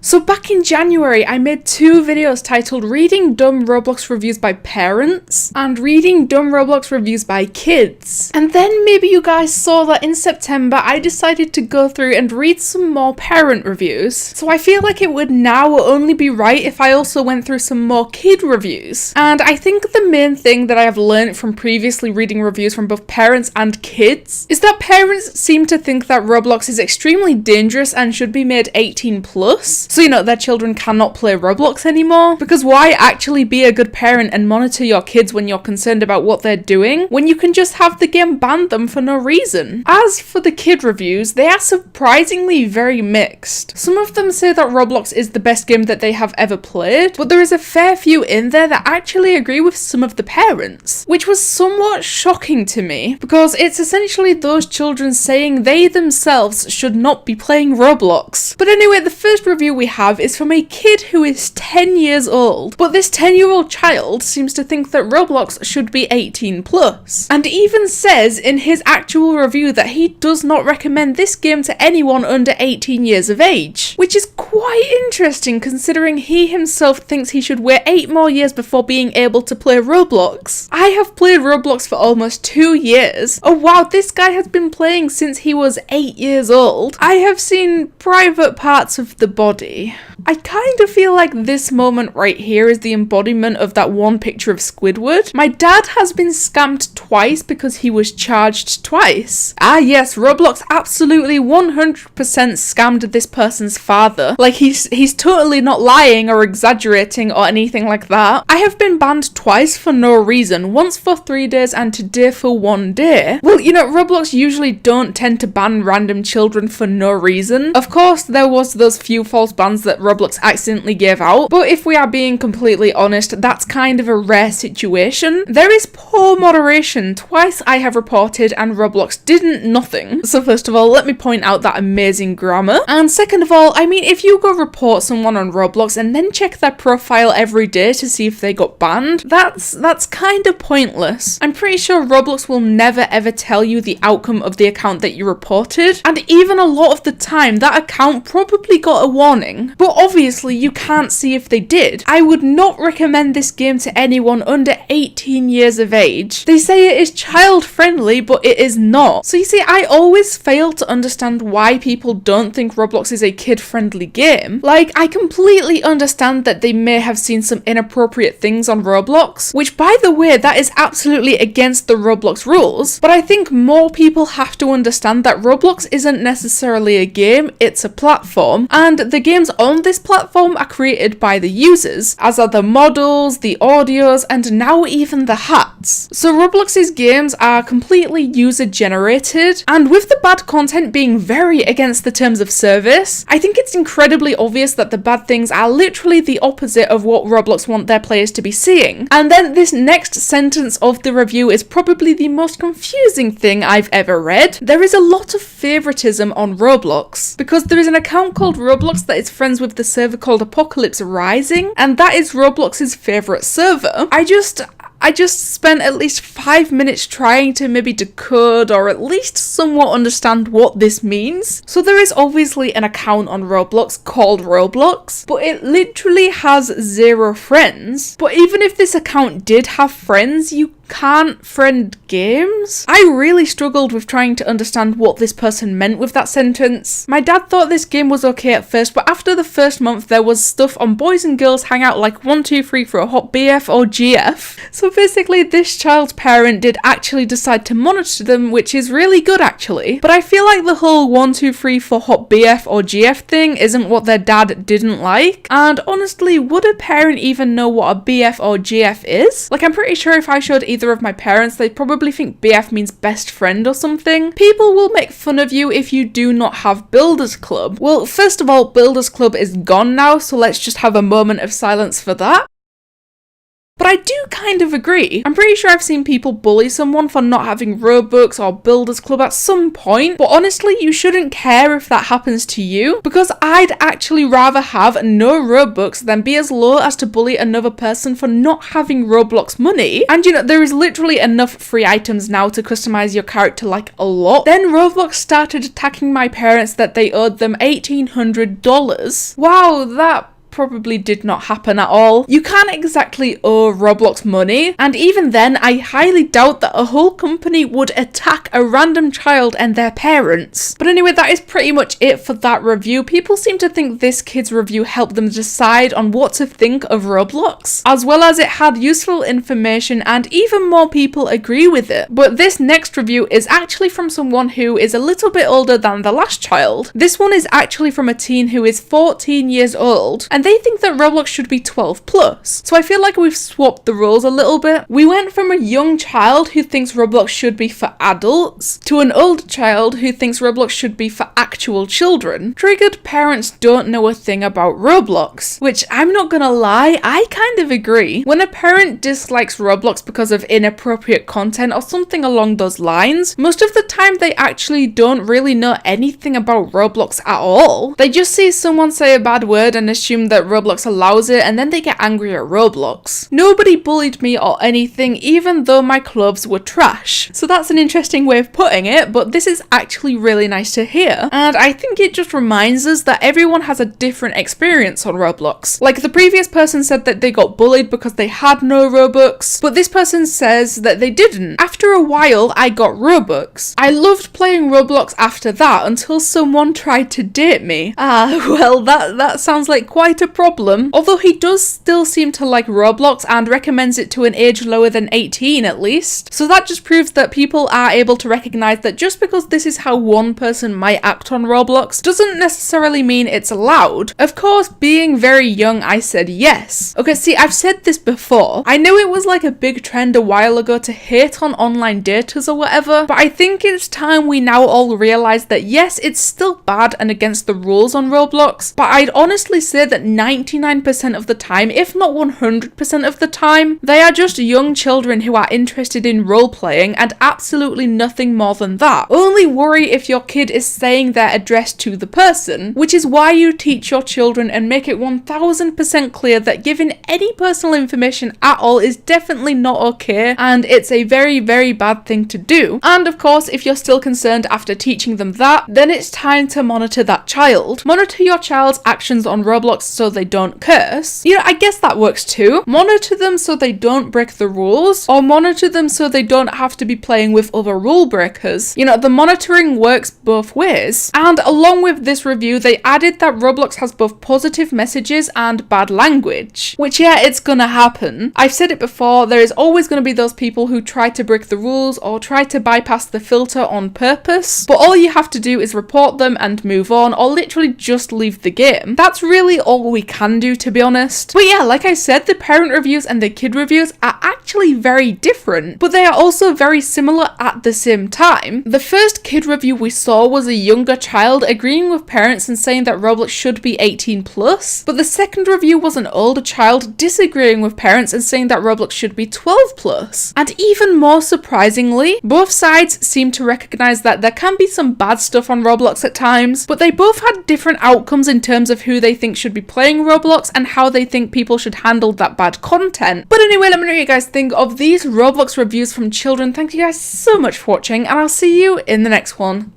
So back in January, I made 2 videos titled Reading Dumb Roblox Reviews by Parents and Reading Dumb Roblox Reviews by Kids. And then maybe you guys saw that in September, I decided to go through and read some more parent reviews. So I feel like it would now only be right if I also went through some more kid reviews. And I think the main thing that I have learned from previously reading reviews from both parents and kids is that parents seem to think that Roblox is extremely dangerous and should be made 18 plus. So, their children cannot play Roblox anymore. Because why actually be a good parent and monitor your kids when you're concerned about what they're doing, when you can just have the game ban them for no reason? As for the kid reviews, they are surprisingly very mixed. Some of them say that Roblox is the best game that they have ever played, but there is a fair few in there that actually agree with some of the parents, which was somewhat shocking to me, because it's essentially those children saying they themselves should not be playing Roblox. But anyway, the first review we have is from a kid who is 10 years old, but this 10-year-old child seems to think that Roblox should be 18 plus, and even says in his actual review that he does not recommend this game to anyone under 18 years of age, which is quite interesting considering he himself thinks he should wait 8 more years before being able to play Roblox. I have played Roblox for almost 2 years. Oh wow, this guy has been playing since he was 8 years old. I have seen private parts of the body. I kind of feel like this moment right here is the embodiment of that one picture of Squidward. My dad has been scammed twice because he was charged twice. Ah yes, Roblox absolutely 100% scammed this person's father. Like he's totally not lying or exaggerating or anything like that. I have been banned twice for no reason, once for 3 days and today for 1 day. Well, Roblox usually don't tend to ban random children for no reason. Of course, there was those few false bans that Roblox accidentally gave out, but if we are being completely honest, that's kind of a rare situation. There is poor moderation. Twice I have reported and Roblox didn't nothing. So first of all, let me point out that amazing grammar. And second of all, if you go report someone on Roblox and then check their profile every day to see if they got banned, that's kind of pointless. I'm pretty sure Roblox will never ever tell you the outcome of the account that you reported, and even a lot of the time that account probably got a warning. But obviously you can't see if they did. I would not recommend this game to anyone under 18 years of age. They say it is child friendly, but it is not. So you see, I always fail to understand why people don't think Roblox is a kid friendly game. Like, I completely understand that they may have seen some inappropriate things on Roblox, which by the way, that is absolutely against the Roblox rules, but I think more people have to understand that Roblox isn't necessarily a game, it's a platform, and the games on this platform are created by the users, as are the models, the audios, and now even the hats. So Roblox's games are completely user generated, and with the bad content being very against the terms of service, I think it's incredibly obvious that the bad things are literally the opposite of what Roblox want their players to be seeing. And then this next sentence of the review is probably the most confusing thing I've ever read. There is a lot of favoritism on Roblox, because there is an account called Roblox that is friends with the server called Apocalypse Rising, and that is Roblox's favorite server. I just spent at least 5 minutes trying to maybe decode or at least somewhat understand what this means. So there is obviously an account on Roblox called Roblox, but it literally has 0 friends. But even if this account did have friends, you can't friend games? I really struggled with trying to understand what this person meant with that sentence. My dad thought this game was okay at first, but after the first month there was stuff on boys and girls hang out like 1, 2, 3 for a hot BF or GF. So basically this child's parent did actually decide to monitor them, which is really good actually. But I feel like the whole 1, 2, 3 for hot BF or GF thing isn't what their dad didn't like. And honestly, would a parent even know what a BF or GF is? Like, I'm pretty sure if I showed either of my parents, they'd probably think BF means best friend or something. People will make fun of you if you do not have Builders Club. Well, first of all, Builders Club is gone now, so let's just have a moment of silence for that. But I do kind of agree. I'm pretty sure I've seen people bully someone for not having Robux or Builders Club at some point, but honestly, you shouldn't care if that happens to you, because I'd actually rather have no Robux than be as low as to bully another person for not having Roblox money. And there is literally enough free items now to customize your character like a lot. Then Roblox started attacking my parents that they owed them $1,800. Wow, that probably did not happen at all. You can't exactly owe Roblox money, and even then I highly doubt that a whole company would attack a random child and their parents. But anyway, that is pretty much it for that review. People seem to think this kid's review helped them decide on what to think of Roblox, as well as it had useful information, and even more people agree with it. But this next review is actually from someone who is a little bit older than the last child. This one is actually from a teen who is 14 years old, and they think that Roblox should be 12 plus. So I feel like we've swapped the rules a little bit. We went from a young child who thinks Roblox should be for adults to an older child who thinks Roblox should be for actual children. Triggered parents don't know a thing about Roblox, which I'm not gonna lie, I kind of agree. When a parent dislikes Roblox because of inappropriate content or something along those lines, most of the time they actually don't really know anything about Roblox at all. They just see someone say a bad word and assume that Roblox allows it, and then they get angry at Roblox. Nobody bullied me or anything, even though my clothes were trash. So that's an interesting way of putting it, but this is actually really nice to hear. And I think it just reminds us that everyone has a different experience on Roblox. Like the previous person said that they got bullied because they had no Robux, but this person says that they didn't. After a while, I got Robux. I loved playing Roblox after that until someone tried to date me. Well, that sounds like quite a problem. Although he does still seem to like Roblox and recommends it to an age lower than 18 at least. So that just proves that people are able to recognize that just because this is how one person might act on Roblox doesn't necessarily mean it's allowed. Of course, being very young, I said yes. Okay, see, I've said this before. I know it was like a big trend a while ago to hate on online daters or whatever, but I think it's time we now all realize that yes, it's still bad and against the rules on Roblox, but I'd honestly say that 99% of the time, if not 100% of the time, they are just young children who are interested in role-playing and absolutely nothing more than that. Only worry if your kid is saying their address to the person, which is why you teach your children and make it 1000% clear that giving any personal information at all is definitely not okay, and it's a very, very bad thing to do. And of course, if you're still concerned after teaching them that, then it's time to monitor that child. Monitor your child's actions on Roblox so they don't curse. I guess that works too. Monitor them so they don't break the rules, or monitor them so they don't have to be playing with other rule breakers. The monitoring works both ways. And along with this review, they added that Roblox has both positive messages and bad language. Which, yeah, it's gonna happen. I've said it before, there is always gonna be those people who try to break the rules or try to bypass the filter on purpose, but all you have to do is report them and move on, or literally just leave the game. That's really all we can do, to be honest. But yeah, like I said, the parent reviews and the kid reviews are actually very different, but they are also very similar at the same time. The first kid review we saw was a younger child agreeing with parents and saying that Roblox should be 18 plus, but the second review was an older child disagreeing with parents and saying that Roblox should be 12 plus. And even more surprisingly, both sides seem to recognize that there can be some bad stuff on Roblox at times, but they both had different outcomes in terms of who they think should be playing Roblox and how they think people should handle that bad content. But anyway, let me know what you guys think of these Roblox reviews from children. Thank you guys so much for watching, and I'll see you in the next one.